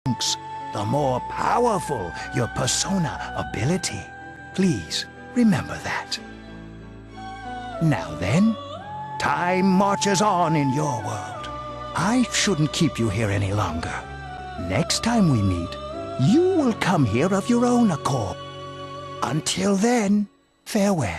the more powerful your persona ability. Please remember that. Now then, time marches on in your world. I shouldn't keep you here any longer. Next time we meet, you will come here of your own accord. Until then, farewell.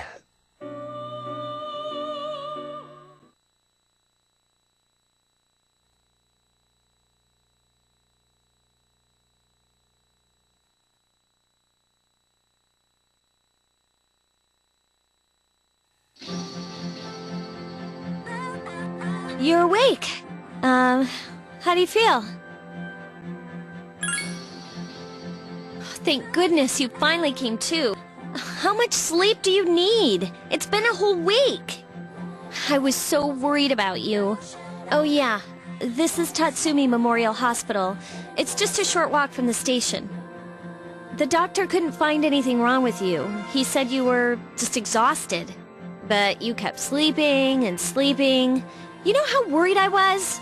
You're awake. How do you feel? Thank goodness you finally came to. How much sleep do you need? It's been a whole week. I was so worried about you. Oh yeah, this is Tatsumi Memorial Hospital. It's just a short walk from the station. The doctor couldn't find anything wrong with you. He said you were just exhausted. But you kept sleeping and sleeping. You know how worried I was?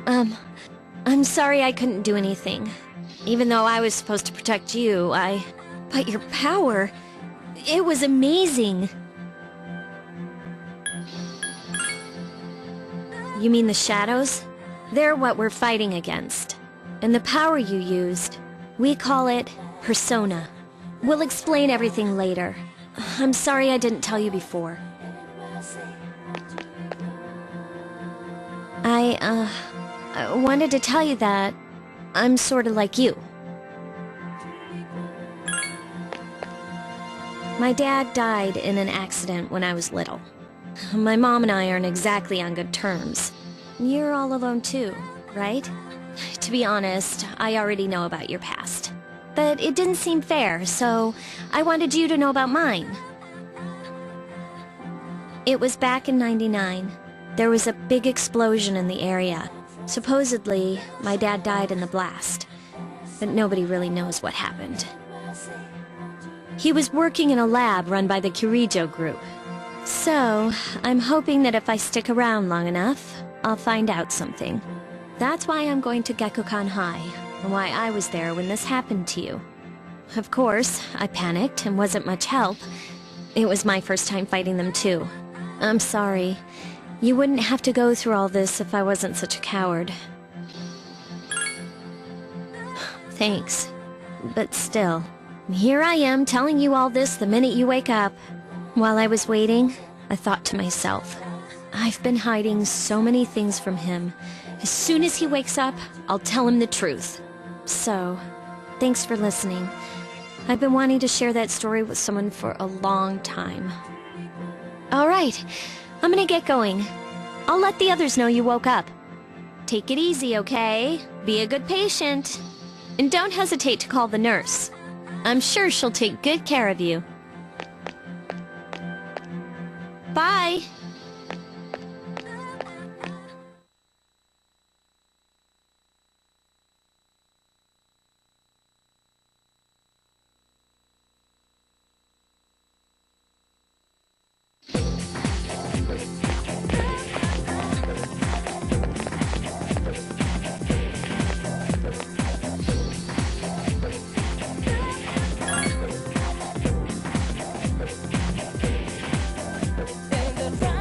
I'm sorry I couldn't do anything. Even though I was supposed to protect you, But your power... it was amazing. You mean the shadows? They're what we're fighting against. And the power you used, we call it persona. We'll explain everything later. I'm sorry I didn't tell you before. I wanted to tell you that I'm sort of like you. My dad died in an accident when I was little. My mom and I aren't exactly on good terms. You're all alone too, right? To be honest, I already know about your past. But it didn't seem fair, so I wanted you to know about mine. It was back in '99. There was a big explosion in the area. Supposedly, my dad died in the blast. But nobody really knows what happened. He was working in a lab run by the Kirijo group. So, I'm hoping that if I stick around long enough, I'll find out something. That's why I'm going to Gekukan High, and why I was there when this happened to you. Of course, I panicked and wasn't much help. It was my first time fighting them too. I'm sorry. You wouldn't have to go through all this if I wasn't such a coward. Thanks. But still, here I am telling you all this the minute you wake up. While I was waiting, I thought to myself, I've been hiding so many things from him. As soon as he wakes up, I'll tell him the truth. So, thanks for listening. I've been wanting to share that story with someone for a long time. Alright, I'm gonna get going. I'll let the others know you woke up. Take it easy, okay? Be a good patient. And don't hesitate to call the nurse. I'm sure she'll take good care of you. Bye! In the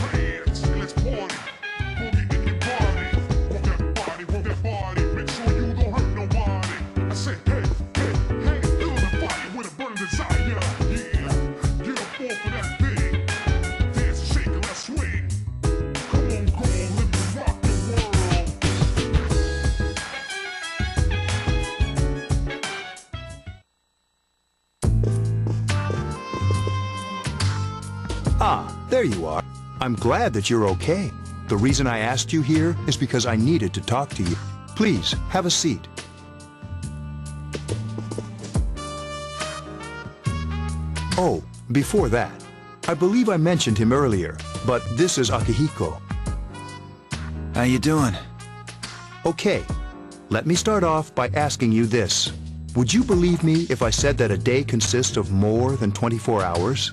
hands and let's party. Boogie in your body. Rock that body. Make sure you don't hurt nobody. I say, hey, feel the fire with a burning desire. Yeah, get up off of that thing. Dance and shake and let's swing. Come on, girl, let me rock the world. Ah, there you are. I'm glad that you're okay. The reason I asked you here is because I needed to talk to you. Please, have a seat. Oh, before that, I believe I mentioned him earlier, but this is Akihiko. How you doing? Okay, let me start off by asking you this. Would you believe me if I said that a day consists of more than 24 hours?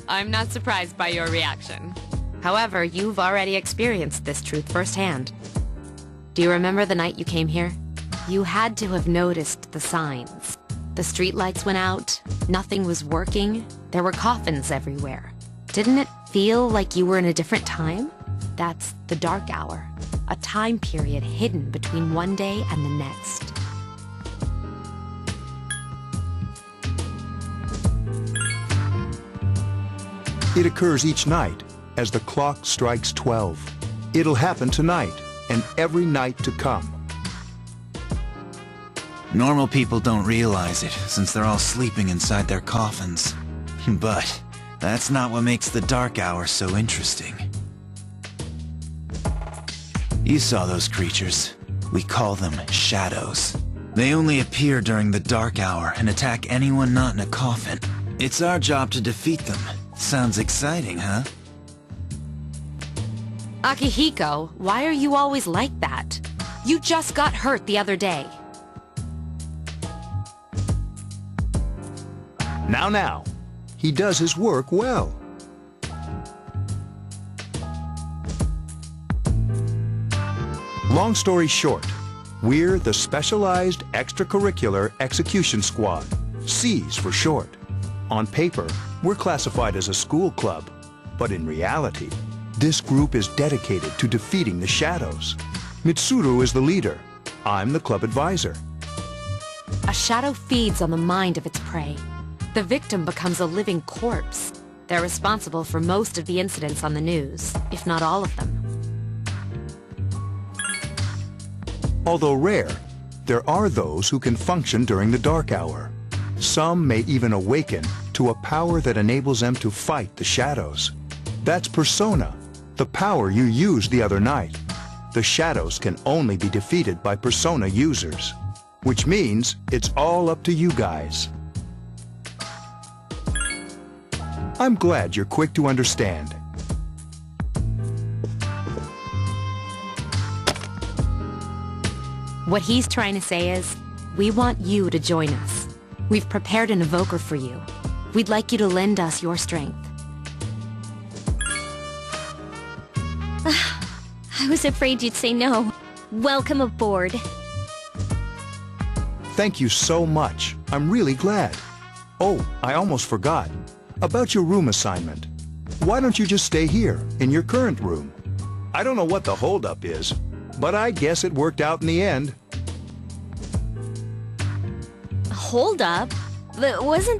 I'm not surprised by your reaction. However, you've already experienced this truth firsthand. Do you remember the night you came here? You had to have noticed the signs. The streetlights went out, nothing was working, there were coffins everywhere. Didn't it feel like you were in a different time? That's the dark hour, a time period hidden between one day and the next. It occurs each night as the clock strikes 12. It'll happen tonight and every night to come. Normal people don't realize it, since they're all sleeping inside their coffins. But that's not what makes the dark hour so interesting. You saw those creatures. We call them shadows. They only appear during the dark hour and attack anyone not in a coffin. It's our job to defeat them. Sounds exciting, huh? Akihiko, why are you always like that? You just got hurt the other day. Now, he does his work well. Long story short, we're the Specialized Extracurricular Execution Squad, SEAS for short. On paper, we're classified as a school club, but in reality, this group is dedicated to defeating the shadows. Mitsuru is the leader. I'm the club advisor. A shadow feeds on the mind of its prey. The victim becomes a living corpse. They're responsible for most of the incidents on the news, if not all of them. Although rare, there are those who can function during the dark hour. Some may even awaken to a power that enables them to fight the shadows. That's Persona, the power you used the other night. The shadows can only be defeated by Persona users, which means it's all up to you guys. I'm glad you're quick to understand. What he's trying to say is, we want you to join us. We've prepared an evoker for you. We'd like you to lend us your strength. I was afraid you'd say no. Welcome aboard. Thank you so much. I'm really glad. Oh, I almost forgot. About your room assignment. Why don't you just stay here, in your current room? I don't know what the holdup is, but I guess it worked out in the end. Hold up. But wasn't